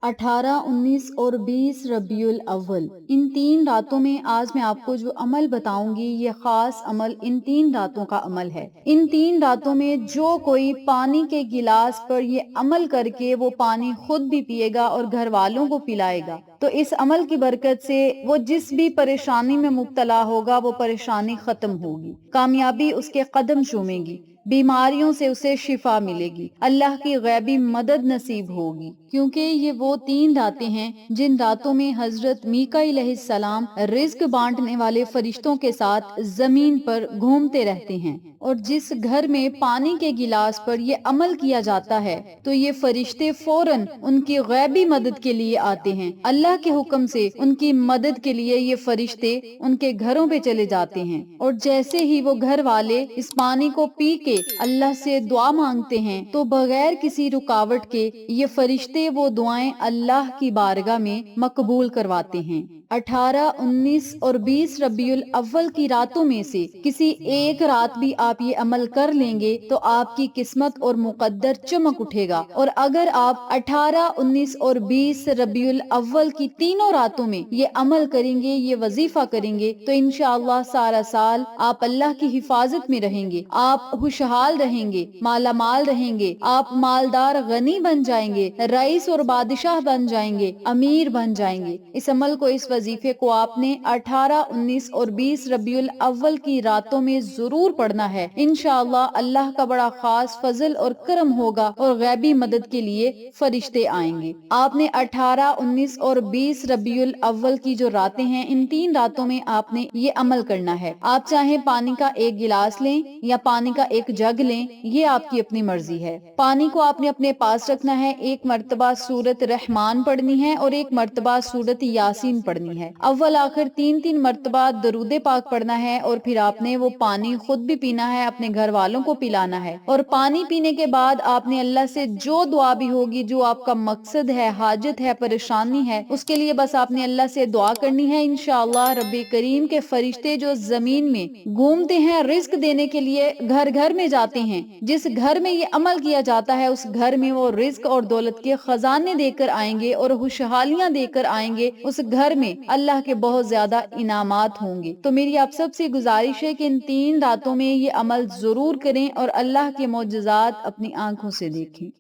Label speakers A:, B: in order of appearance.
A: 18, 19 और 20 रबीउल अव्वल, इन 3 रातों में आज मैं आपको जो अमल बताऊंगी ये खास अमल इन 3 रातों का अमल है। इन 3 रातों में जो कोई पानी के गिलास पर ये अमल करके वो पानी खुद भी पिएगा और घर वालों को पिलाएगा, तो इस अमल की बरकत से वो जिस भी परेशानी में मुब्तला होगा वो परेशानी खत्म होगी, कामयाबी उसके कदम चूमेगी, बीमारियों से उसे शिफा मिलेगी, अल्लाह की गैबी मदद नसीब होगी। क्योंकि ये वो 3 रातें हैं जिन रातों में हजरत मीकाईल अलैहिस्सलाम रिज्क बांटने वाले फरिश्तों के साथ जमीन पर घूमते रहते हैं। और जिस घर में पानी के गिलास पर ये अमल किया जाता है तो ये फरिश्ते फौरन उनकी गैबी मदद के लिए आते हैं। अल्लाह के हुक्म से उनकी मदद के लिए ये फरिश्ते उनके घरों पे चले जाते हैं, और जैसे ही वो घर वाले इस पानी को पी के अल्लाह से दुआ मांगते हैं तो बगैर किसी रुकावट के ये फरिश्ते वो दुआएं अल्लाह की बारगाह में मकबूल करवाते हैं। 18, 19 और 20 रबीउल अव्वल की रातों में से किसी एक रात भी आप ये अमल कर लेंगे तो आपकी किस्मत और मुकद्दर चमक उठेगा। और अगर आप 18, 19 और 20 रबीउल अव्वल की तीनों रातों में ये अमल करेंगे, ये वजीफा करेंगे, तो इंशाअल्लाह सारा साल आप अल्लाह की हिफाजत में रहेंगे, आप खुशहाल रहेंगे, मालामाल रहेंगे, आप मालदार गनी बन जाएंगे, रईस और बादशाह बन जाएंगे, अमीर बन जाएंगे। इस अमल को, इस वजीफे को आपने 18, 19 और 20 रबीउल अव्वल की रातों में जरूर पढ़ना है। इंशाअल्लाह अल्लाह का बड़ा खास फजल और करम होगा और गैबी मदद के लिए फरिश्ते आएंगे। आपने 18, 19 और 20 रबीउल अव्वल की जो रातें हैं, इन 3 रातों में आपने ये अमल करना है। आप चाहे पानी का एक गिलास लें या पानी का एक जग लें, ये आपकी अपनी मर्जी है। पानी को आपने अपने पास रखना है, एक मर्तबा सूरत रहमान पढ़नी है और एक मर्तबा सूरत यासीन पढ़नी है। अव्वल आखिर 3-3 मर्तबा दरूदे पाक पढ़ना है, और फिर आपने वो पानी खुद भी पीना है, अपने घर वालों को पिलाना है। और पानी पीने के बाद आपने अल्लाह से जो दुआ भी होगी, जो आपका मकसद है, हाजत है, परेशानी है, उसके लिए बस आपने अल्लाह से दुआ करनी है। इंशाअल्लाह रब्बे करीम के फरिश्ते जो जमीन में घूमते हैं, रिस्क देने के लिए घर घर में जाते हैं, जिस घर में ये अमल किया जाता है उस घर में वो रिस्क और दौलत के खजाने देकर आएंगे और खुशहालियां देकर आएंगे। उस घर में अल्लाह के बहुत ज्यादा इनामात होंगे। तो मेरी आप सबसे गुजारिश है कि इन 3 रातों में ये अमल जरूर करें और अल्लाह के मोजज़ात अपनी आंखों से देखें।